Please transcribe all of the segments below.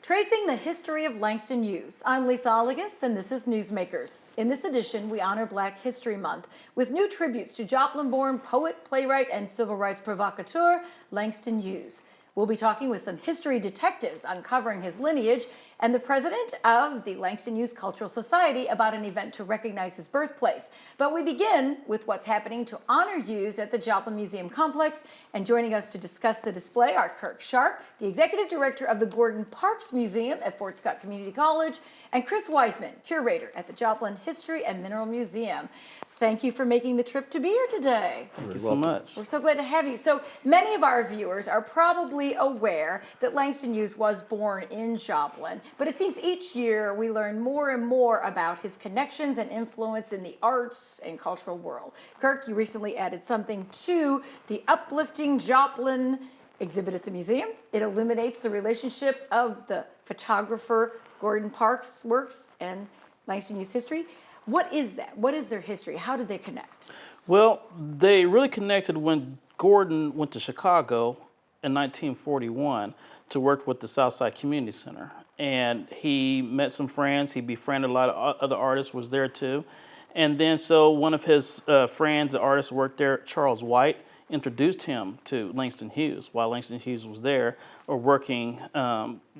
Tracing the history of Langston Hughes. I'm Lisa Oligas, and this is Newsmakers. In this edition, we honor Black History Month with new tributes to Joplin-born poet, playwright, and civil rights provocateur, Langston Hughes. We'll be talking with some history detectives uncovering his lineage and the president of the Langston Hughes Cultural Society about an event to recognize his birthplace. But we begin with what's happening to honor Hughes at the Joplin Museum Complex. And joining us to discuss the display are Kirk Sharp, the executive director of the Gordon Parks Museum at Fort Scott Community College, and Chris Wiseman, curator at the Joplin History and Mineral Museum. Thank you for making the trip to be here today. Thank you so much. We're so glad to have you. So many of our viewers are probably aware that Langston Hughes was born in Joplin, but it seems each year we learn more and more about his connections and influence in the arts and cultural world. Kirk, you recently added something to the Uplifting Joplin exhibit at the museum. It illuminates the relationship of the photographer Gordon Parks' works and Langston Hughes' history. What is that? What is their history? How did they connect? Well, they really connected when Gordon went to Chicago in 1941 to work with the Southside Community Center. And he met some friends. He befriended a lot of other artists, was there too. And then so one of his friends, the artist who worked there, Charles White, introduced him to Langston Hughes while Langston Hughes was there or working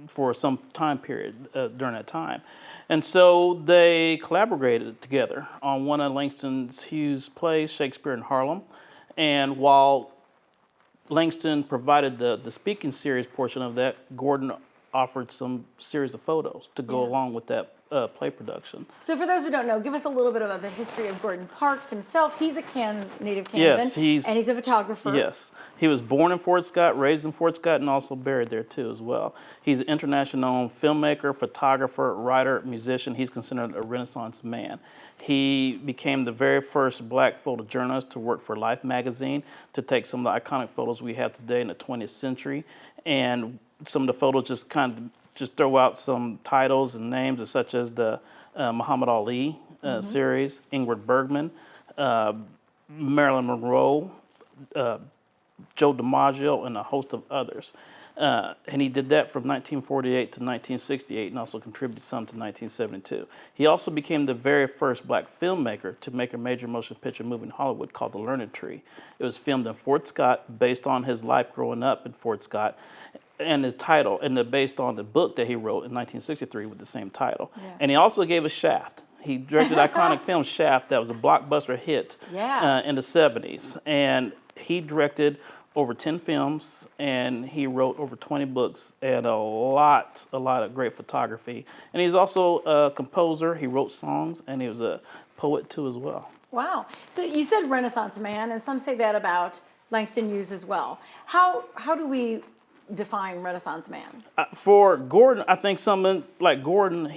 for some time period during that time. And so they collaborated together on one of Langston Hughes' plays, Shakespeare in Harlem. And while Langston provided the speaking series portion of that, Gordon offered some series of photos to go along with that play production. So for those who don't know, give us a little bit of the history of Gordon Parks himself. He's a native Kansan, Yes, and he's a photographer. Yes, he was born in Fort Scott, raised in Fort Scott, and also buried there too as well. He's an international filmmaker, photographer, writer, musician. He's considered a Renaissance man. He became the very first Black photojournalist to work for Life magazine to take some of the iconic photos we have today in the 20th century. And some of the photos just throw out some titles and names such as the Muhammad Ali series, Ingrid Bergman, Marilyn Monroe, Joe DiMaggio, and a host of others. And he did that from 1948 to 1968 and also contributed some to 1972. He also became the very first Black filmmaker to make a major motion picture movie in Hollywood called The Learning Tree. It was filmed in Fort Scott based on his life growing up in Fort Scott. And his title, and based on the book that he wrote in 1963 with the same title. Yeah. And he also gave us Shaft. He directed the iconic film Shaft that was a blockbuster hit in the 70s. And he directed over 10 films, and he wrote over 20 books and a lot of great photography. And he's also a composer. He wrote songs, and he was a poet too as well. Wow. So you said Renaissance man, and some say that about Langston Hughes as well. How do we define Renaissance man? For Gordon, I think someone like Gordon,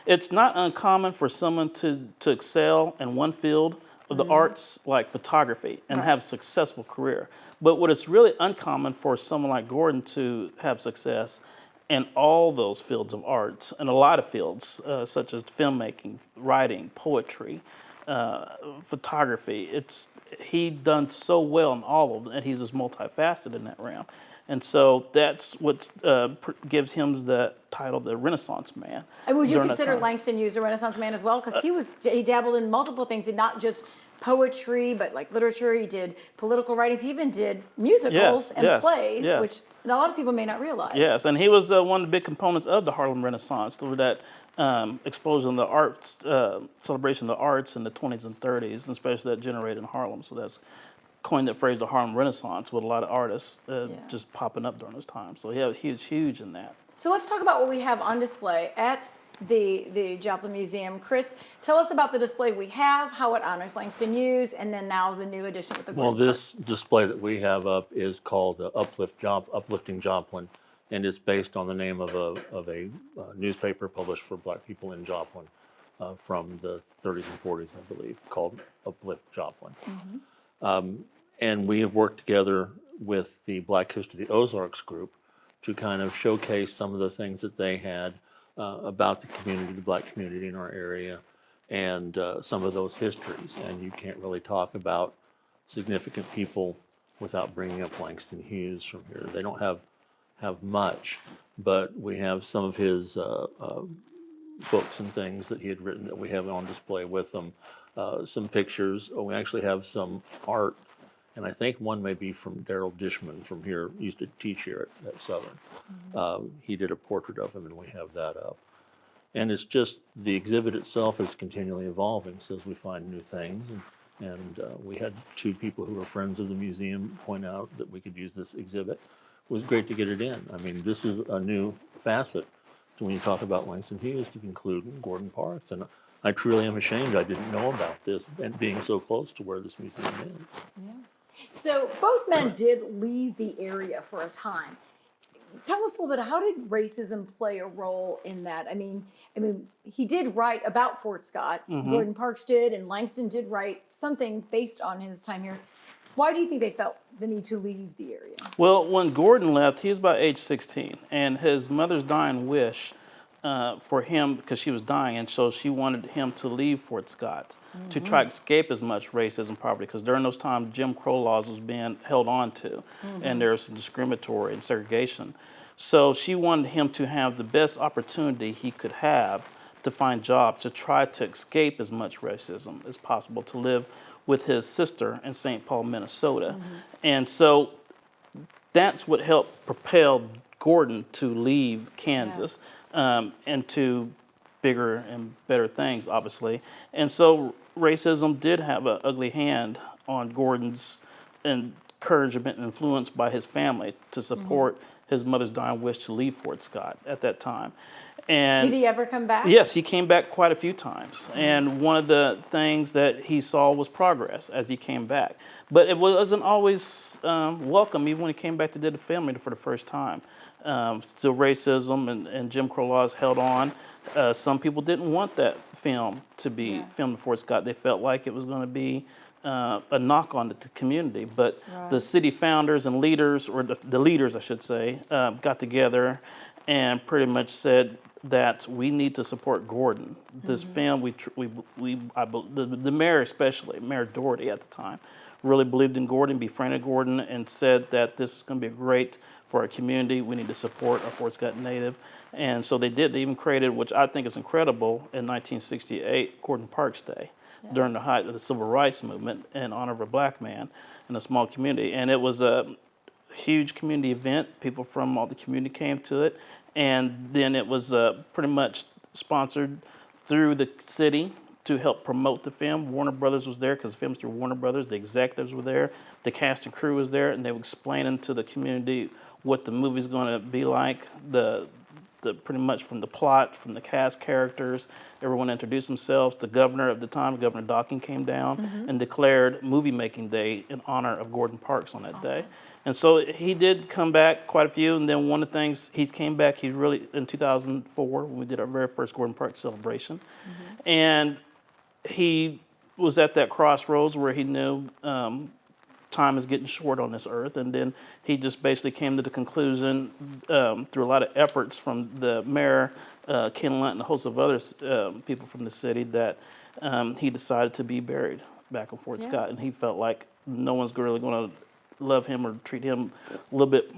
it's not uncommon for someone to excel in one field of the arts, like photography, and have a successful career. But what is really uncommon for someone like Gordon to have success in all those fields of art, and a lot of fields, such as filmmaking, writing, poetry, photography. He done so well in all of them, and he's just multifaceted in that realm. And so that's what gives him the title, the Renaissance man. And would you consider Langston Hughes a Renaissance man as well? Because he dabbled in multiple things, and not just poetry, but like literature. He did political writings. He even did musicals and plays, which a lot of people may not realize. Yes, and he was one of the big components of the Harlem Renaissance, through that explosion of the arts, celebration of the arts in the 20s and 30s, and especially that generated in Harlem. So that's coined that phrase, the Harlem Renaissance, with a lot of artists just popping up during this time. So he was huge in that. So let's talk about what we have on display at the Joplin Museum. Chris, tell us about the display we have, how it honors Langston Hughes, and then now the new edition with the Gordon this Parks. display that we have up is called Uplifting Joplin, and it's based on the name of a newspaper published for Black people in Joplin from the 30s and 40s, I believe, called Uplift Joplin. And we have worked together with the Black History of the Ozarks group to kind of showcase some of the things that they had about the community, the Black community in our area, and some of those histories. And you can't really talk about significant people without bringing up Langston Hughes from here. They don't have have much, but we have some of his books and things that he had written that we have on display with him. Some pictures. We actually have some art, and I think one may be from Daryl Dishman from here, used to teach here at Southern. He did a portrait of him, and we have that up. And it's just the exhibit itself is continually evolving, so as we find new things. And we had two people who were friends of the museum point out that we could use this exhibit. It was great to get it in. I mean, this is a new facet to when you talk about Langston Hughes to conclude Gordon Parks. And I truly am ashamed I didn't know about this and being so close to where this museum is. Yeah. So both men did leave the area for a time. Tell us a little bit, how did racism play a role in that? I mean, he did write about Fort Scott. Gordon Parks did, and Langston did write something based on his time here. Why do you think they felt the need to leave the area? Well, when Gordon left, he was about age 16, and his mother's dying wish for him, because she was dying, and so she wanted him to leave Fort Scott to try to escape as much racism and poverty, because during those times, Jim Crow laws was being held on to, and there was some discriminatory and segregation. So she wanted him to have the best opportunity he could have to find jobs, to try to escape as much racism as possible, to live with his sister in St. Paul, Minnesota. And so that's what helped propel Gordon to leave Kansas into bigger and better things, obviously. And so racism did have an ugly hand on Gordon's encouragement and influence by his family to support his mother's dying wish to leave Fort Scott at that time. And did he ever come back? Yes, he came back quite a few times. And one of the things that he saw was progress as he came back. But it wasn't always welcome, even when he came back to the family for the first time. Still racism and Jim Crow laws held on. Some people didn't want that film to be filmed in Fort Scott. They felt like it was going to be a knock on the community. But the city founders and leaders, or the leaders, I should say, got together and pretty much said that we need to support Gordon. This film, the mayor especially, Mayor Doherty at the time, really believed in Gordon, befriended Gordon, and said that this is going to be great for our community. We need to support our Fort Scott native. And so they did. They even created, which I think is incredible, in 1968, Gordon Parks Day, during the height of the Civil Rights Movement in honor of a black man in a small community. And it was a huge community event. People from all the community came to it. And then it was pretty much sponsored through the city to help promote the film. Warner Brothers was there because the film's through Warner Brothers. The executives were there. The cast and crew was there. And they were explaining to the community what the movie's going to be like, the pretty much from the plot, from the cast characters. Everyone introduced themselves. The governor of the time, Governor Docking, came down and declared Movie Making Day in honor of Gordon Parks on that day. And so he did come back quite a few. And then one of the things, he came back, he really, in 2004, when we did our very first Gordon Parks celebration. And he was at that crossroads where he knew time is getting short on this earth. And then he just basically came to the conclusion through a lot of efforts from the mayor, Ken Lunt, and a host of other people from the city, that he decided to be buried back in Fort Scott. And he felt like no one's really going to love him or treat him a little bit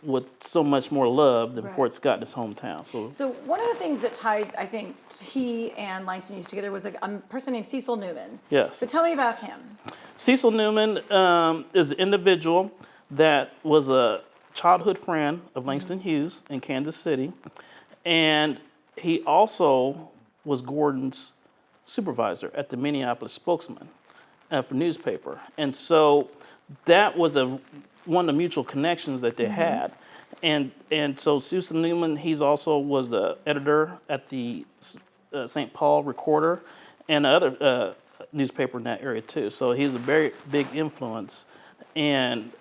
with so much more love than Fort Scott in his hometown. So one of the things that tied, I think, he and Langston Hughes together was a person named Cecil Newman. Yes. So tell me about him. Cecil Newman is an individual that was a childhood friend of Langston Hughes in Kansas City. And he also was Gordon's supervisor at the Minneapolis Spokesman for newspaper. And so that was one of the mutual connections that they had. And so Cecil Newman, he's also was the editor at the St. Paul Recorder and other newspaper in that area too. So he's a very big influence in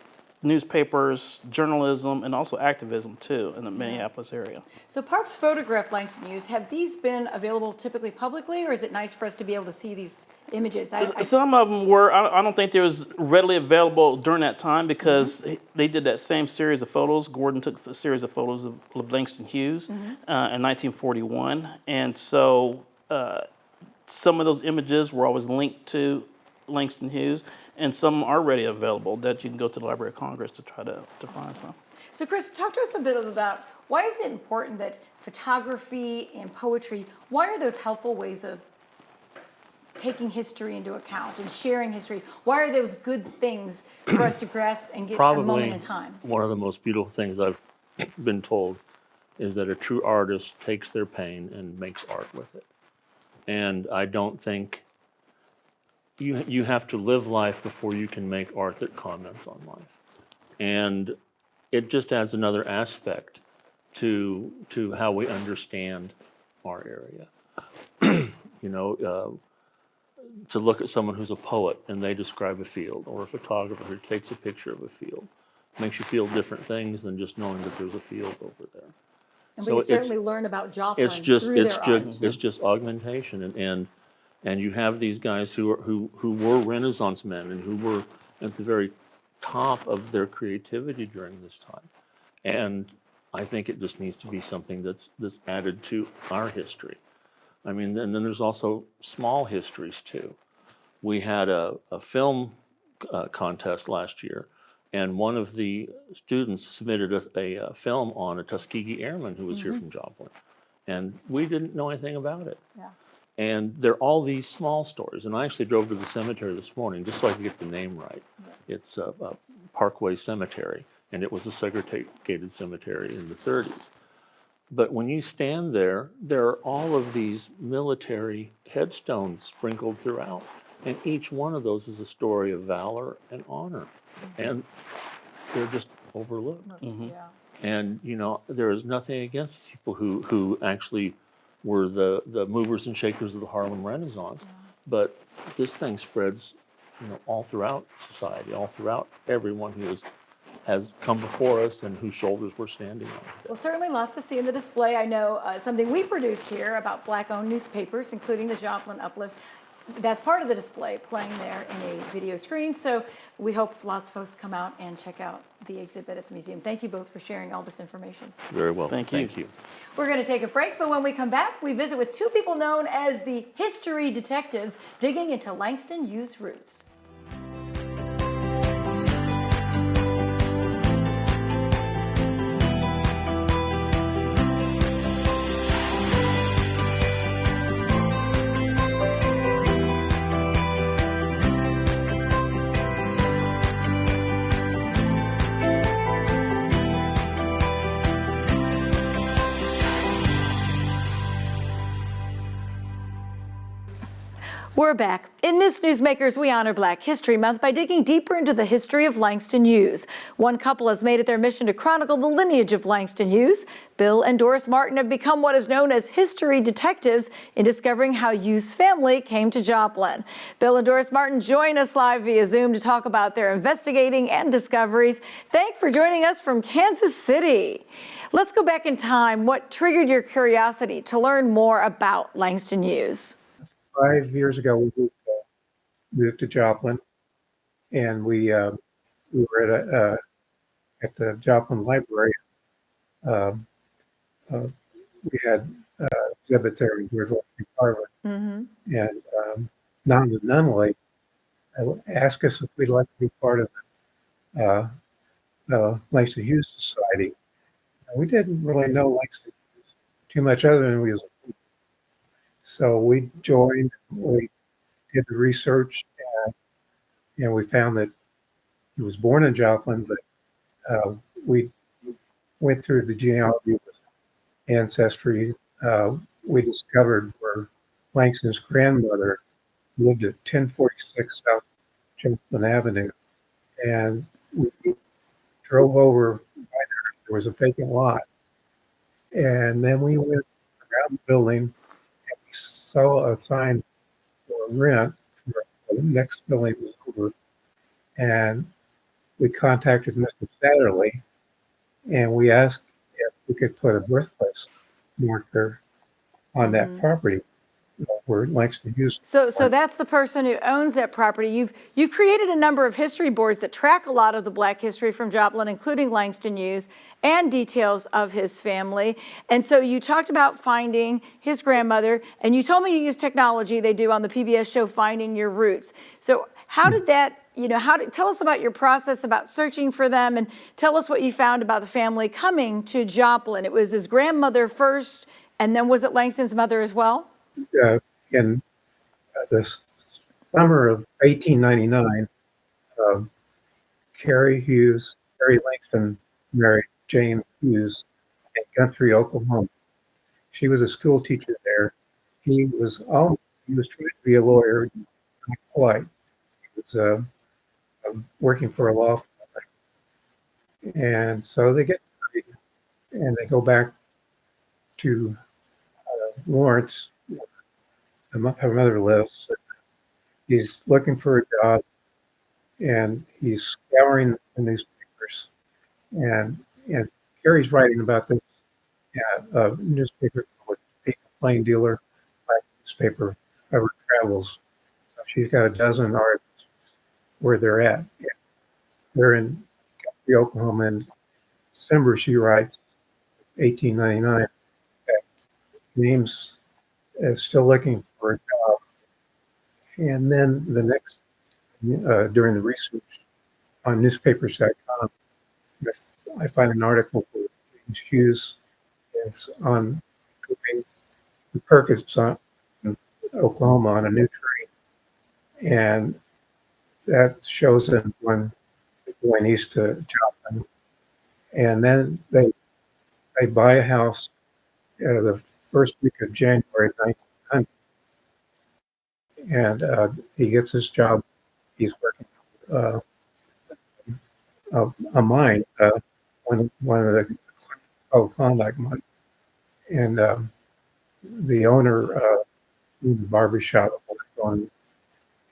newspapers, journalism, and also activism too in the Minneapolis area. So Parks photographed Langston Hughes. Have these been available typically publicly, or is it nice for us to be able to see these images? Some of them were. I don't think they was readily available during that time because they did that same series of photos. Gordon took a series of photos of Langston Hughes in 1941, and so some of those images were always linked to Langston Hughes. and some are already available that you can go to the Library of Congress to try to find some. So Chris, talk to us a bit about why is it important that photography and poetry, why are those helpful ways of taking history into account and sharing history? Why are those good things for us to grasp and get a moment Probably in time? one of the most beautiful things I've been told is that a true artist takes their pain and makes art with it. And I don't think you have to live life before you can make art that comments on life. And it just adds another aspect to how we understand our area. You know, to look at someone who's a poet and they describe a field, or a photographer who takes a picture of a field, makes you feel different things than just knowing that there's a field over there. And So we it's- certainly learn about Joplin It's just through their art. it's just augmentation, and you have these guys who were Renaissance men and who were at the very top of their creativity during this time, and I think it just needs to be something that's added to our history. I mean, and then there's also small histories too. We had a film contest last year, and one of the students submitted a film on a Tuskegee Airman who was here from Joplin, and we didn't know anything about it. Yeah. And there are all these small stories. And I actually drove to the cemetery this morning just so I could get the name right. It's a Parkway Cemetery, and it was a segregated cemetery in the 30s. But when you stand there, there are all of these military headstones sprinkled throughout. And each one of those is a story of valor and honor. And they're just overlooked. Yeah. And, you know, there is nothing against people who actually were the movers and shakers of the Harlem Renaissance. But this thing spreads, you know, all throughout society, all throughout everyone who has come before us and whose shoulders we're standing on. Well, certainly lots to see in the display. I know something we produced here about Black-owned newspapers, including the Joplin Uplift. That's part of the display, playing there in a video screen. So we hope lots of folks come out and check out the exhibit at the museum. Thank you both for sharing all this information. Very well. Thank you. Thank you. We're going to take a break, but when we come back, we visit with two people known as the history detectives digging into Langston Hughes' roots. We're back. In this Newsmakers, we honor Black History Month by digging deeper into the history of Langston Hughes. One couple has made it their mission to chronicle the lineage of Langston Hughes. Bill and Doris Martin have become what is known as history detectives in discovering how Hughes' family came to Joplin. Bill and Doris Martin join us live via Zoom to talk about their investigating and discoveries. Thanks for joining us from Kansas City. Let's go back in time. What triggered your curiosity to learn more about Langston Hughes? 5 years ago, we moved to Joplin, and we were at the Joplin Library. We had exhibit there in George Washington Carver, and non-nominally asked us if we'd like to be part of the Langston Hughes Society. We didn't really know Langston Hughes too much other than we was. So we joined, we did the research, and we found that he was born in Joplin, but we went through the genealogy with Ancestry. We discovered where Langston's grandmother lived at 1046 South Joplin Avenue, and we drove over by there. There was a vacant lot, and then we went around the building. Saw a sign for rent for the next building was over, and we contacted Mr. Satterley, and we asked if we could put a birthplace marker on that property where Langston Hughes. So that's the person who owns that property. You've created a number of history boards that track a lot of the Black history from Joplin, including Langston Hughes, and details of his family. And so you talked about finding his grandmother, and you told me you use technology they do on the PBS show Finding Your Roots. So how did that tell us about your process about searching for them, and tell us what you found about the family coming to Joplin. It was his grandmother first, and then was it Langston's mother as well? In the summer of 1899, Carrie Langston married James Hughes in Guthrie, Oklahoma. She was a school teacher there. He was trying to be a lawyer, not quite. He was working for a law firm. And so they get married and they go back to Lawrence, where her mother lives. He's looking for a job and he's scouring the newspapers. And Carrie's writing about this a newspaper called Plain Dealer, black newspaper, ever travels. So she's got a dozen articles where they're at. They're in Guthrie, Oklahoma. In December, she writes, 1899, that James is still looking for a job. And then the next, during the research on newspapers.com, I find an article where James Hughes is on cooking the Perkins in Oklahoma on a new tree. And that shows them going east to Joplin. And then they buy a house the first week of January 1900. And he gets his job. He's working a mine, one of the Klondike mine. And the owner owned a barbershop going,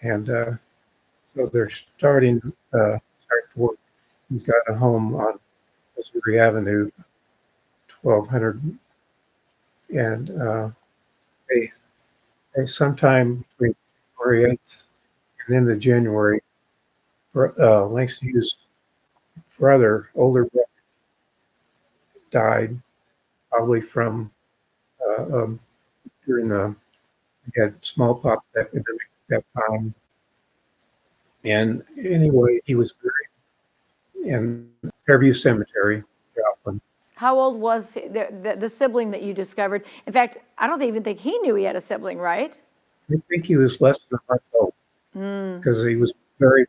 and so they're starting to work. He's got a home on Missouri Avenue, 1200, and they sometime between January 8th and into January, Langston Hughes' older brother, died, probably from during he had smallpox epidemic at that time. And anyway, he was buried in Fairview Cemetery, Joplin. How old was the sibling that you discovered? In fact, I don't even think he knew he had a sibling, right? I think he was less than a month old because he was buried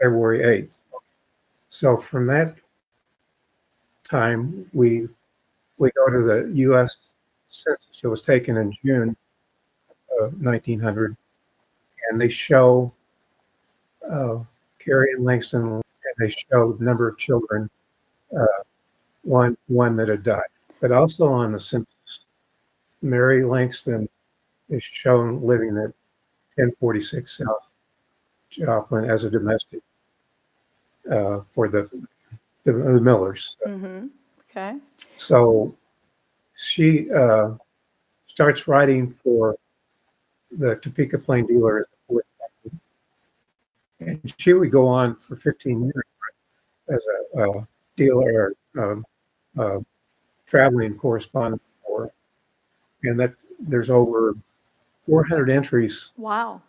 February 8th. So from that time, we go to the U.S. Census that was taken in June of 1900, and they show Carrie and Langston, and they show the number of children, one that had died. But also on the census, Mary Langston is shown living at 1046 South Joplin as a domestic for the Millers. Okay. So she starts writing for the Topeka Plain Dealer as a fourth captain. And she would go on for 15 years as a dealer, traveling correspondent for, and that there's over 400 entries. Wow.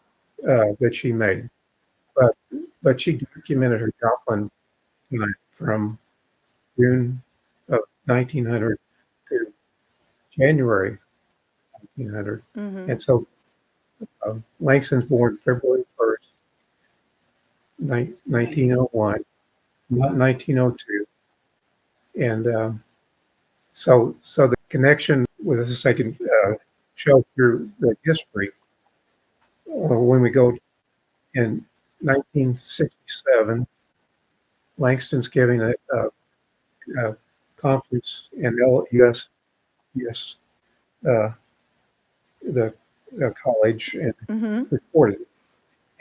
That she made, but she documented her Joplin time from June of 1900 to January 1900, and so Langston's born February 1st, 1901, not 1902, and so the connection with this I can show through the history. When we go in 1967, Langston's giving a conference in US the college and recorded it.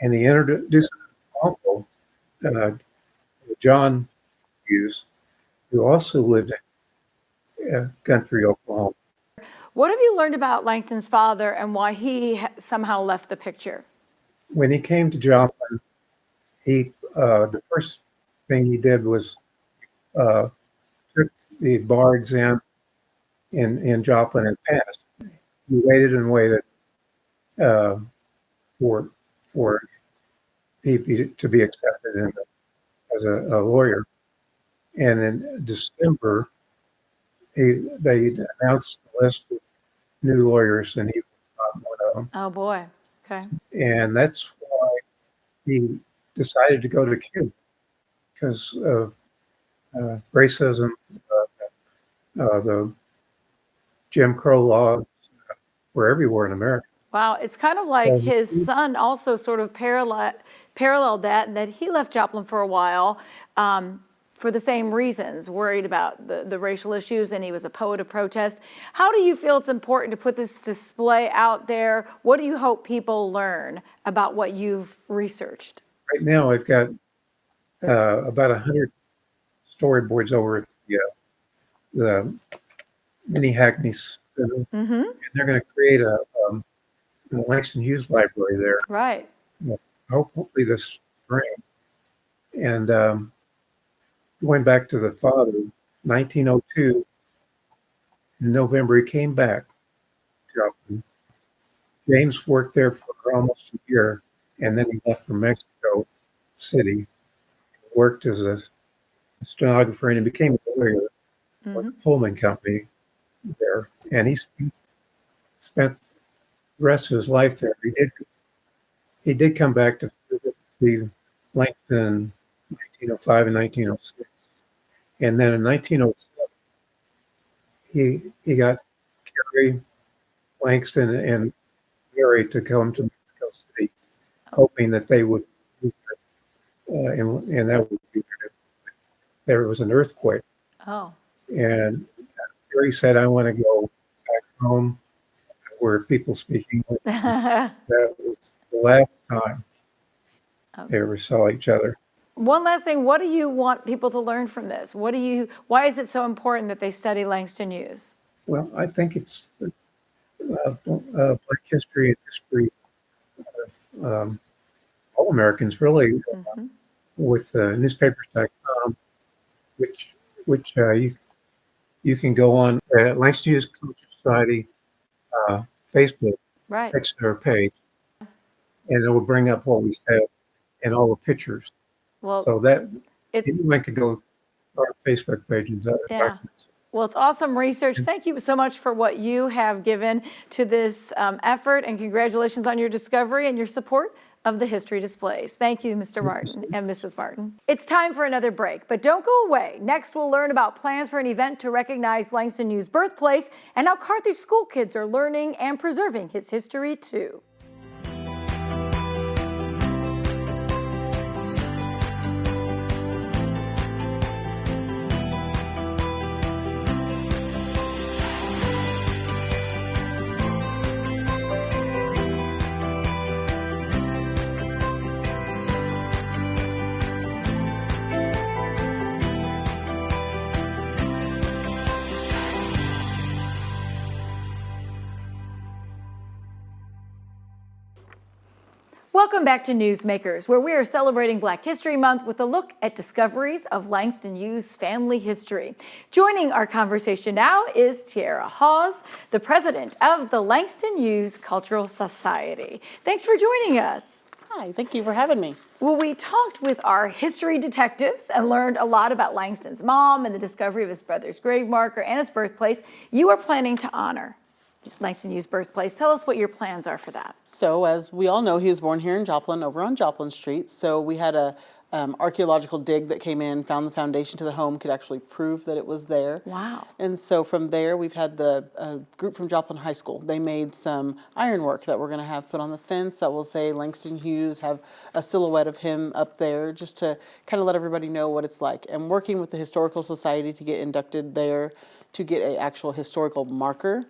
And he introduced his uncle, John Hughes, who also lived in Guthrie, Oklahoma. What have you learned about Langston's father and why he somehow left the picture? When he came to Joplin, the first thing he did was took the bar exam in Joplin and passed. He waited and waited for to be accepted as a lawyer. And in December, they announced the list of new lawyers, and he was not one of them. Oh boy. Okay. And that's why he decided to go to Cuba, because of racism, the Jim Crow laws were everywhere in America. Wow, it's kind of like So his son also sort of paralleled that, and that he left Joplin for a while for the same reasons, worried about the racial issues, and he was a poet of protest. How do you feel it's important to put this display out there? What do you hope people learn about what you've researched? right now, I've got about 100 storyboards over at the mini Hackney Center, and they're going to create a Langston Hughes library there. Right. Hopefully this spring. And going back to the father, 1902, in November, he came back to Joplin. James worked there for almost a year, and then he left for Mexico City, worked as a stenographer, and he became a lawyer for the Pullman Company there. And he spent the rest of his life there. He did come back to see Langston in 1905 and 1906. And then in 1907, he got Carrie, Langston, and Mary to come to Mexico City, hoping that they would, and that would be, there was an earthquake. Oh. And Carrie said, I want to go back home where people speak English. That was the last time they ever saw each other. One last thing, what do you want people to learn from this? Why is it so important that they study Langston Hughes? Well, I think it's Black history and history of all Americans, really, with newspapers.com, which you can go on Langston Hughes Culture Society Facebook, Right. text our page, and it will bring up what we said and all the pictures. Well, So that it's anyone can go to our Facebook page and documents. Well, it's awesome research. Thank you so much for what you have given to this effort, and congratulations on your discovery and your support of the history displays. Thank you, Mr. Martin and Mrs. Martin. It's time for another break, but don't go away. Next, we'll learn about plans for an event to recognize Langston Hughes' birthplace and how Carthage school kids are learning and preserving his history too. Welcome back to Newsmakers, where we are celebrating Black History Month with a look at discoveries of Langston Hughes' family history. Joining our conversation now is Tiara Hawes, the president of the Langston Hughes Cultural Society. Thanks for joining us. Hi, thank you for having me. Well, we talked with our history detectives and learned a lot about Langston's mom and the discovery of his brother's grave marker and his birthplace. You are planning to honor Langston Hughes' birthplace. Tell us what your plans are for that. So, as we all know, he was born here in Joplin, over on Joplin Street. So we had a archaeological dig that came in, found the foundation to the home, could actually prove that it was there. Wow. And so from there, we've had the group from Joplin High School. They made some ironwork that we're going to have put on the fence that will say Langston Hughes, have a silhouette of him up there, just to kind of let everybody know what it's like. And working with the Historical Society to get inducted there, to get an actual historical marker.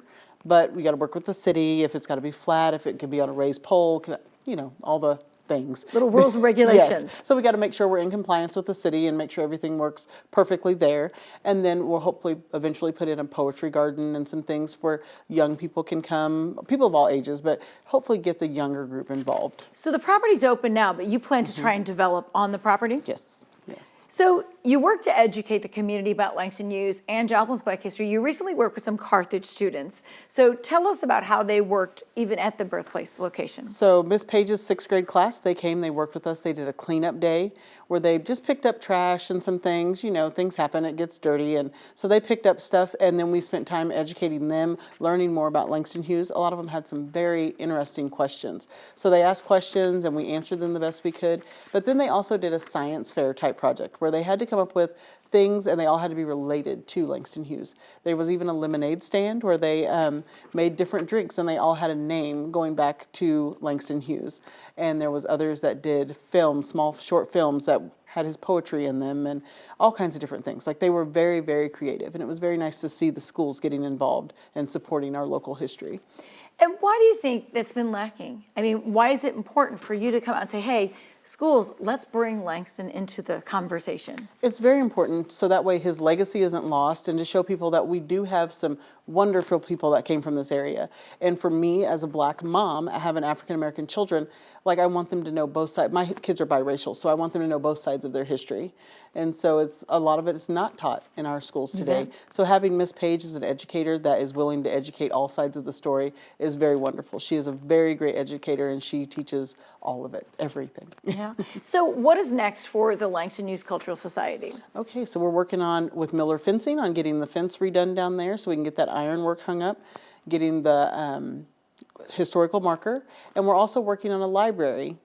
But we got to work with the city, if it's got to be flat, if it can be on a raised pole, you know, all the things. Little rules and regulations. Yes. So we got to make sure we're in compliance with the city and make sure everything works perfectly there. And then we'll hopefully eventually put in a poetry garden and some things where young people can come, people of all ages, but hopefully get the younger group involved. So the property's open now, but you plan to try and develop on the property? Yes. Yes. So you work to educate the community about Langston Hughes and Joplin's Black history. You recently worked with some Carthage students. So tell us about how they worked even at the birthplace location. So Miss Page's 6th grade class, they came, they worked with us. They did a cleanup day where they just picked up trash and some things. You know, things happen, it gets dirty. And so they picked up stuff, and then we spent time educating them, learning more about Langston Hughes. A lot of them had some very interesting questions. So they asked questions and we answered them the best we could. But then they also did a science fair type project where they had to come up with things, and they all had to be related to Langston Hughes. There was even a lemonade stand where they made different drinks, and they all had a name going back to Langston Hughes. And there was others that did films, small short films that had his poetry in them, and all kinds of different things. Like, they were very, very creative, and it was very nice to see the schools getting involved and supporting our local history. And why do you think that's been lacking? I mean, why is it important for you to come out and say, hey, schools, let's bring Langston into the conversation? It's very important so that way his legacy isn't lost, and to show people that we do have some wonderful people that came from this area. And for me, as a Black mom, having African-American children, like, I want them to know both sides. My kids are biracial, so I want them to know both sides of their history. And so a lot of it is not taught in our schools today. So having Miss Page as an educator that is willing to educate all sides of the story is very wonderful. She is a very great educator, and she teaches all of it, everything. Yeah. So what is next for the Langston Hughes Cultural Society? Okay, so we're working on, with Miller Fencing, on getting the fence redone down there so we can get that ironwork hung up, getting the historical marker, and we're also working on a library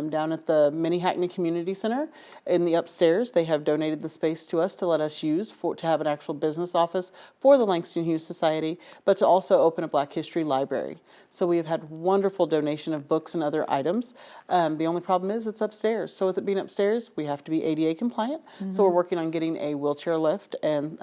down at the Mini Hackney Community Center in the upstairs. They have donated the space to us to let us use to have an actual business office for the Langston Hughes Society, but to also open a Black History library. So we have had wonderful donation of books and other items. The only problem is it's upstairs. So with it being upstairs, we have to be ADA compliant. So we're working on getting a wheelchair lift and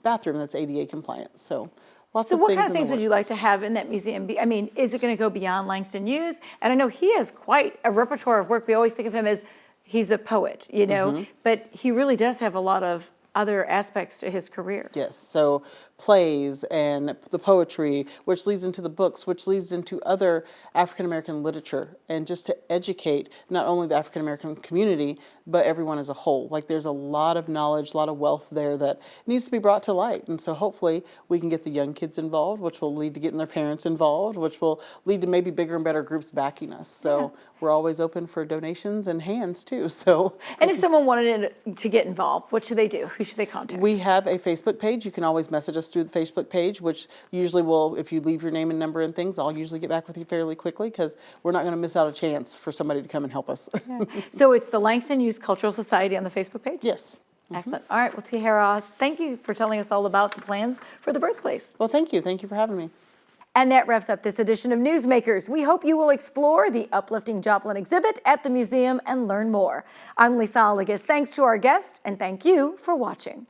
bathroom that's ADA compliant. So lots So of what things kind of in the things would you works. like to have in that museum? I mean, is it going to go beyond Langston Hughes? And I know he has quite a repertoire of work. We always think of him as he's a poet, you know, but he really does have a lot of other aspects to his career. Yes, so plays and the poetry, which leads into the books, which leads into other African-American literature, and just to educate not only the African-American community, but everyone as a whole. Like, there's a lot of knowledge, a lot of wealth there that needs to be brought to light. And so hopefully we can get the young kids involved, which will lead to getting their parents involved, which will lead to maybe bigger and better groups backing us. So we're always open for donations and hands too. So, And if someone wanted to get involved, what should they do? Who should they contact? we have a Facebook page. You can always message us through the Facebook page, which usually will, if you leave your name and number and things, I'll usually get back with you fairly quickly, because we're not going to miss out a chance for somebody to come and help us. So it's the Langston Hughes Cultural Society on the Facebook page? Yes. Excellent. All right, well, Tiara Oz, thank you for telling us all about the plans for the birthplace. Well, thank you. Thank you for having me. And that wraps up this edition of Newsmakers. We hope you will explore the uplifting Joplin exhibit at the museum and learn more. I'm Lisa Oligas. Thanks to our guest, and thank you for watching.